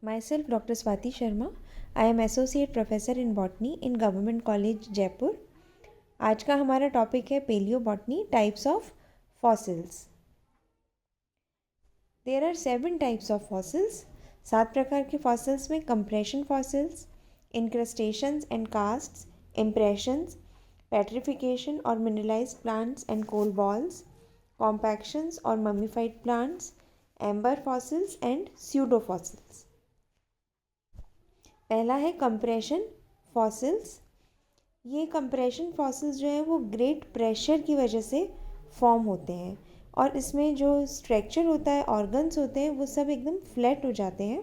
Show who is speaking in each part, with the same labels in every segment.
Speaker 1: Myself, Dr. Swati Sharma. I am Associate Professor in Botany in Government College, Jaipur. आज का हमारा topic है palaeobotany, types of fossils. There are 7 types of fossils. 7 प्रकार के fossils में compression fossils, incrustations and casts, impressions, petrification और mineralised plants and coal balls, compactions और mummified plants, amber fossils and pseudo fossils. पहला है compression fossils. ये compression fossils जो हैं वो ग्रेट प्रेशर की वजह से फॉर्म होते हैं और इसमें जो स्ट्रक्चर होता है, ऑर्गन्स होते हैं, वो सब एकदम फ्लैट हो जाते हैं.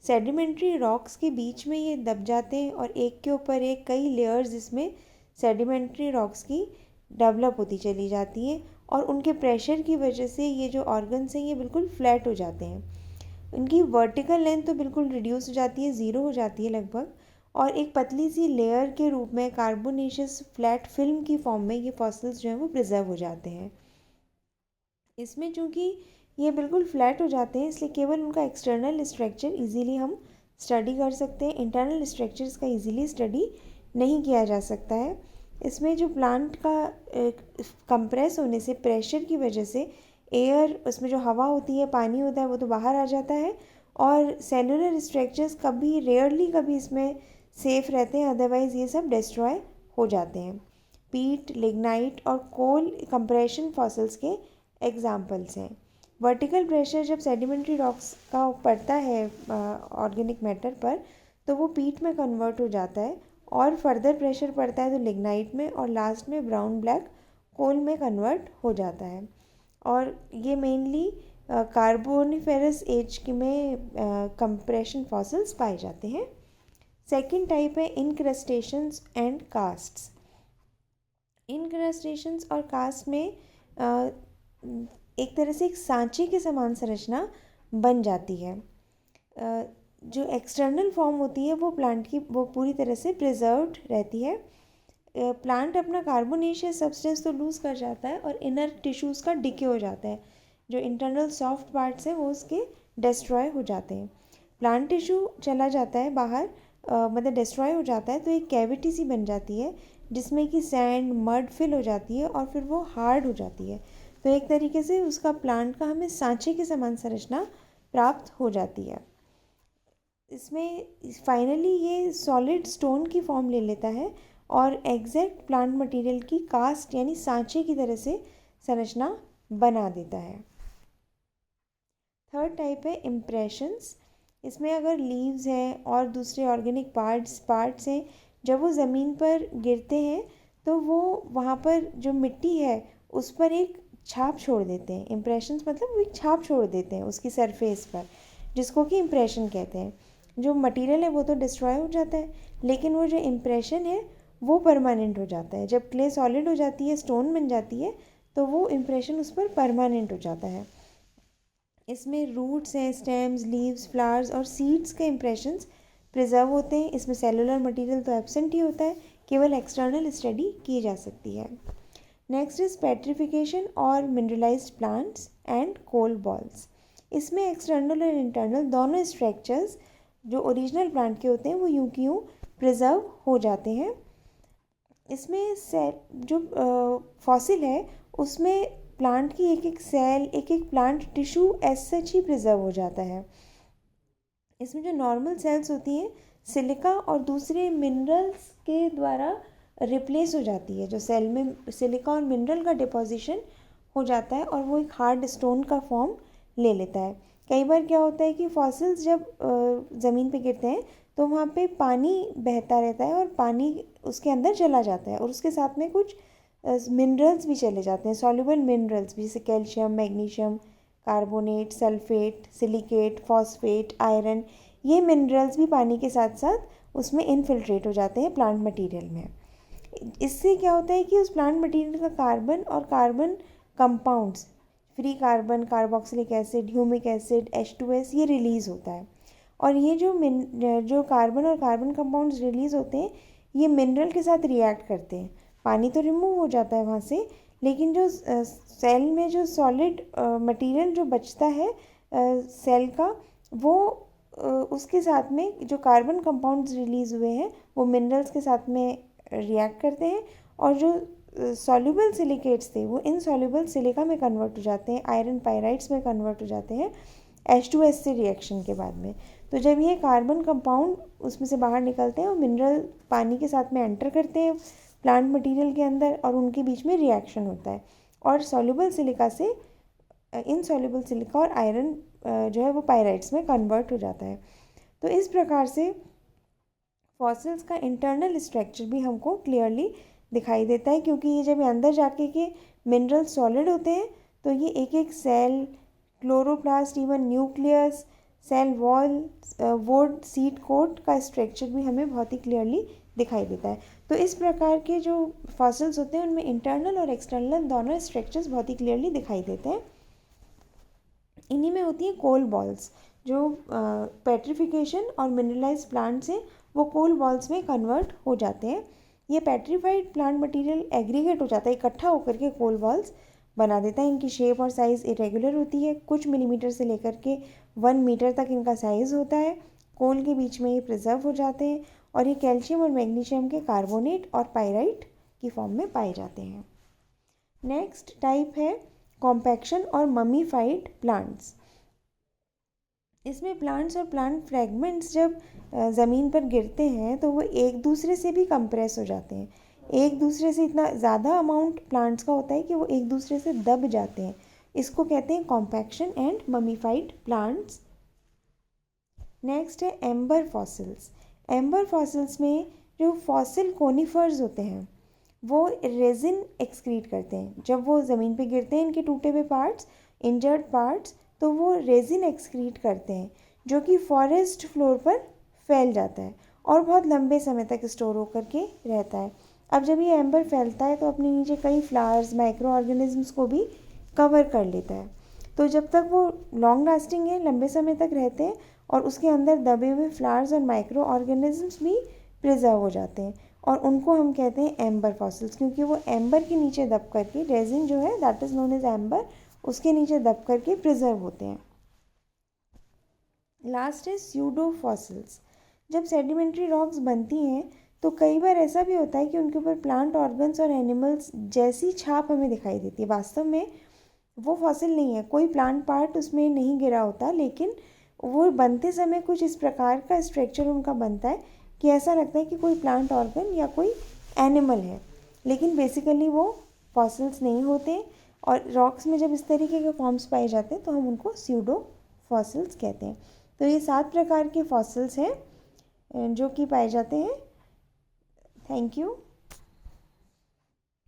Speaker 1: सेडिमेंट्री रॉक्स के बीच में ये दब जाते हैं और एक के ऊपर एक कई लेयर्स इसमें सेडिमेंट्री रॉक्स की डेवलप होती चली जाती हैं और उनके प्रेशर की वजह से ये जो ऑर्गन्स हैं ये बिल्कुल फ्लैट हो जाते हैं. इनकी वर्टिकल लेंथ तो बिल्कुल रिड्यूस हो जाती है, ज़ीरो हो जाती है लगभग, और एक पतली सी लेयर के रूप में कार्बोनेशियस फ्लैट फिल्म की फॉर्म में ये फॉसिल्स जो हैं वो प्रिजर्व हो जाते हैं. इसमें चूँकि ये बिल्कुल फ्लैट हो जाते हैं इसलिए केवल उनका एक्सटर्नल स्ट्रक्चर इजीली हम स्टडी कर सकते हैं. इंटरनल स्ट्रक्चर्स का इजीली स्टडी नहीं किया जा सकता है. इसमें जो प्लांट का कंप्रेस होने से, प्रेशर की वजह से एयर, उसमें जो हवा होती है, पानी होता है, वो तो बाहर आ जाता है और सेलुलर स्ट्रक्चर्स कभी रेयरली कभी इसमें सेफ रहते हैं, अदरवाइज़ ये सब डिस्ट्रॉय हो जाते हैं. पीट, लिग्नाइट और कोल कंप्रेशन फॉसिल्स के एग्जाम्पल्स हैं. वर्टिकल प्रेशर जब सेडिमेंट्री रॉक्स का पड़ता है ऑर्गेनिक मैटर पर तो वो पीट में कन्वर्ट हो जाता है और फर्दर प्रेशर पड़ता है तो लिग्नाइट में और लास्ट में ब्राउन ब्लैक कोल में कन्वर्ट हो जाता है. और ये मेनली कार्बोनिफेरस एज के में कंप्रेशन फॉसिल्स पाए जाते हैं. सेकेंड टाइप है इनक्रस्टेशंस एंड कास्ट्स. इनक्रस्टेशंस और कास्ट में एक तरह से एक सांचे के समान संरचना बन जाती है. जो एक्सटर्नल फॉर्म होती है वो प्लांट की वो पूरी तरह से प्रिजर्व्ड रहती है. प्लांट अपना कार्बोनेशियस सब्सटेंस तो लूज़ कर जाता है और इनर टिश्यूज़ का डिके हो जाता है. जो इंटरनल सॉफ्ट पार्ट्स हैं वो उसके डिस्ट्रॉय हो जाते हैं. प्लांट टिश्यू चला जाता है बाहर, मतलब डिस्ट्रॉय हो जाता है तो एक कैविटी सी बन जाती है जिसमें कि सैंड, मड फिल हो जाती है और फिर वो हार्ड हो जाती है. तो एक तरीके से उसका प्लांट का हमें सांचे के समान संरचना प्राप्त हो जाती है. इसमें फाइनली ये सॉलिड स्टोन की फॉर्म ले लेता है और एग्जैक्ट प्लांट मटेरियल की कास्ट यानी सांचे की तरह से संरचना बना देता है. थर्ड टाइप है इम्प्रेशंस. इसमें अगर लीव्स हैं और दूसरे ऑर्गेनिक पार्ट्स हैं, जब वो ज़मीन पर गिरते हैं तो वो वहाँ पर जो मिट्टी है उस पर एक छाप छोड़ देते हैं. इम्प्रेशंस मतलब वो एक छाप छोड़ देते हैं उसकी सरफेस पर, जिसको कि इम्प्रेशन कहते हैं. जो मटेरियल है वो तो डिस्ट्रॉय हो जाता है लेकिन वो जो इम्प्रेशन है वो परमानेंट हो जाता है. जब क्ले सॉलिड हो जाती है, स्टोन बन जाती है, तो वो इम्प्रेशन उस पर परमानेंट हो जाता है. इसमें रूट्स हैं, स्टेम्स, लीव्स, फ्लावर्स और सीड्स के इम्प्रेशंस प्रिजर्व होते हैं. इसमें सेलुलर मटेरियल तो एब्सेंट ही होता है, केवल एक्सटर्नल स्टडी की जा सकती है. नेक्स्ट इज पेट्रिफिकेशन और mineralised plants and coal balls. इसमें एक्सटर्नल और इंटरनल दोनों स्ट्रक्चर्स जो ओरिजिनल प्लांट के होते हैं वो यूं की यूं प्रिजर्व हो जाते हैं. इसमें जो फॉसिल है उसमें प्लांट की एक एक सेल, एक एक प्लांट टिश्यू एज सच ही प्रिजर्व हो जाता है. इसमें जो नॉर्मल सेल्स होती हैं सिलिका और दूसरे मिनरल्स के द्वारा रिप्लेस हो जाती है. जो सेल में सिलिका और मिनरल का डिपोजिशन हो जाता है और वो एक हार्ड स्टोन का फॉर्म ले लेता है. कई बार क्या होता है कि फॉसिल्स जब ज़मीन पे गिरते हैं तो वहाँ पे पानी बहता रहता है और पानी उसके अंदर चला जाता है और उसके साथ में कुछ मिनरल्स भी चले जाते हैं, सॉल्युबल मिनरल्स भी, जैसे calcium, magnesium, carbonate, sulphate, silicate, phosphate, iron. ये मिनरल्स भी पानी के साथ साथ उसमें इनफिल्ट्रेट हो जाते हैं प्लांट मटेरियल में. इससे क्या होता है कि उस प्लांट मटेरियल का कार्बन और carbon compounds, free carbon, carboxylic acid, humic acid, H2S, ये रिलीज़ होता है. और ये जो कार्बन और कार्बन कंपाउंड्स रिलीज़ होते हैं ये मिनरल के साथ रिएक्ट करते हैं. पानी तो रिमूव हो जाता है वहाँ से, लेकिन जो सेल में जो सॉलिड मटेरियल जो बचता है सेल का, वो उसके साथ में जो कार्बन कंपाउंड्स रिलीज़ हुए हैं वो मिनरल्स के साथ में रिएक्ट करते हैं, और जो सॉल्युबल सिलिकेट्स थे वो इनसॉल्युबल सिलिका में कन्वर्ट हो जाते हैं, आयरन पायराइड्स में कन्वर्ट हो जाते हैं H2S से रिएक्शन के बाद में। तो जब ये कार्बन कंपाउंड उसमें से बाहर निकलते हैं, वो मिनरल पानी के साथ में एंटर करते हैं प्लांट मटेरियल के अंदर, और उनके बीच में रिएक्शन होता है, और सॉल्युबल सिलिका से इनसॉल्युबल सिलिका और आयरन जो है वो पायराइड्स में कन्वर्ट हो जाता है। तो इस प्रकार से फॉसिल्स का इंटरनल स्ट्रक्चर भी हमको क्लियरली दिखाई देता है, क्योंकि ये जब अंदर जाके के मिनरल सॉलिड होते हैं तो ये एक एक cell, chloroplast, even nucleus, cell wall, wood, seed coat का स्ट्रक्चर भी हमें बहुत ही क्लियरली दिखाई देता है। तो इस प्रकार के जो फॉसिल्स होते हैं उनमें इंटरनल और एक्सटर्नल दोनों स्ट्रक्चर्स बहुत ही क्लियरली दिखाई देते हैं। इन्हीं में होती है कोल बॉल्स, जो पेट्रिफिकेशन और मिनरलाइज प्लांट्स हैं वो कोल बॉल्स में कन्वर्ट हो जाते हैं। ये पेट्रीफाइड प्लांट मटेरियल एग्रीगेट हो जाता है, इकट्ठा होकर के कोल बॉल्स बना देता है। इनकी शेप और साइज़ इरेगुलर होती है, कुछ मिलीमीटर से लेकर के 1 मीटर तक इनका साइज़ होता है। कोल के बीच में ये प्रिजर्व हो जाते हैं, और ये कैल्शियम और मैग्नीशियम के कार्बोनेट और पायराइट की फॉर्म में पाए जाते हैं। नेक्स्ट टाइप है कॉम्पैक्शन और ममीफाइड प्लांट्स। इसमें प्लांट्स और प्लांट फ्रेगमेंट्स जब ज़मीन पर गिरते हैं तो वो एक दूसरे से भी कंप्रेस हो जाते हैं। एक दूसरे से इतना ज़्यादा अमाउंट प्लांट्स का होता है कि वो एक दूसरे से दब जाते हैं। इसको कहते हैं compaction and mummified plants. Next है एम्बर फॉसिल्स। एम्बर फॉसिल्स में जो फॉसिल कोनिफर्स होते हैं वो रेजिन एक्सक्रीट करते हैं। जब वो ज़मीन पे गिरते हैं इनके टूटे हुए पार्ट्स, इंजर्ड पार्ट्स, तो वो रेजिन एक्सक्रीट करते हैं, जो कि फॉरेस्ट फ्लोर पर फैल जाता है और बहुत लंबे समय तक स्टोर होकर के रहता है। अब जब ये एम्बर फैलता है तो अपने नीचे कई फ्लावर्स, माइक्रो ऑर्गेनिजम्स को भी कवर कर लेता है। तो जब तक वो लॉन्ग लास्टिंग है, लंबे समय तक रहते हैं, और उसके अंदर दबे हुए फ्लावर्स और माइक्रो ऑर्गेनिजम्स भी प्रिजर्व हो जाते हैं, और उनको हम कहते हैं एम्बर फॉसिल्स, क्योंकि वो एम्बर के नीचे दब करके, रेजिन जो है that is known as amber, उसके नीचे दब करके प्रिजर्व होते हैं। लास्ट है स्यूडो फॉसिल्स। जब सेडिमेंट्री रॉक्स बनती हैं तो कई बार ऐसा भी होता है कि उनके ऊपर प्लांट ऑर्गन्स और एनिमल्स जैसी छाप हमें दिखाई देती है। वास्तव में वो फॉसिल नहीं है, कोई प्लांट पार्ट उसमें नहीं गिरा होता, लेकिन वो बनते समय कुछ इस प्रकार का स्ट्रक्चर उनका बनता है कि ऐसा लगता है कि कोई प्लांट ऑर्गन या कोई एनिमल है, लेकिन बेसिकली वो फॉसिल्स नहीं होते। और रॉक्स में जब इस तरीके के फॉर्म्स पाए जाते हैं तो हम उनको स्यूडो फॉसिल्स कहते हैं। तो ये 7 प्रकार के फॉसिल्स हैं जो कि पाए जाते हैं। Thank you.